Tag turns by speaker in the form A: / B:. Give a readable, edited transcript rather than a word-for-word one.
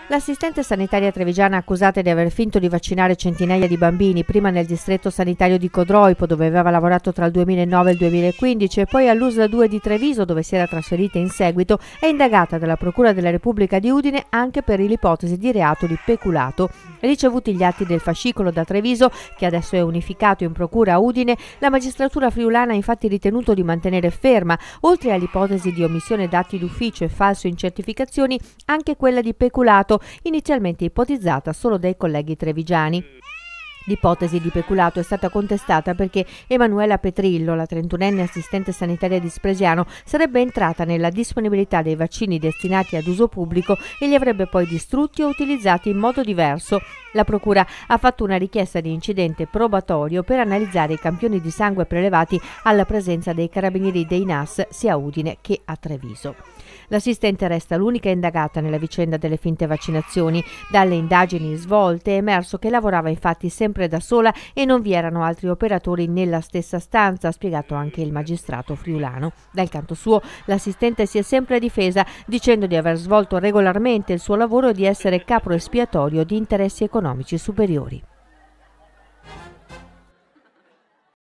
A: L'assistente sanitaria trevigiana accusata di aver finto di vaccinare centinaia di bambini, prima nel distretto sanitario di Codroipo, dove aveva lavorato tra il 2009 e il 2015, e poi all'USL 2 di Treviso, dove si era trasferita in seguito, è indagata dalla Procura della Repubblica di Udine anche per l'ipotesi di reato di peculato. Ricevuti gli atti del fascicolo da Treviso, che adesso è unificato in Procura a Udine, la magistratura friulana ha infatti ritenuto di mantenere ferma, oltre all'ipotesi di omissione d'atti d'ufficio e falso in certificazioni, anche quella di peculato, inizialmente ipotizzata solo dai colleghi trevigiani. L'ipotesi di peculato è stata contestata perché Emanuela Petrillo, la 31enne assistente sanitaria di Spresiano, sarebbe entrata nella disponibilità dei vaccini destinati ad uso pubblico e li avrebbe poi distrutti o utilizzati in modo diverso. La Procura ha fatto una richiesta di incidente probatorio per analizzare i campioni di sangue prelevati alla presenza dei carabinieri dei NAS sia a Udine che a Treviso. L'assistente resta l'unica indagata nella vicenda delle finte vaccinazioni. Dalle indagini svolte è emerso che lavorava infatti sempre da sola e non vi erano altri operatori nella stessa stanza, ha spiegato anche il magistrato friulano. Dal canto suo, l'assistente si è sempre difesa dicendo di aver svolto regolarmente il suo lavoro e di essere capro espiatorio di interessi economici superiori.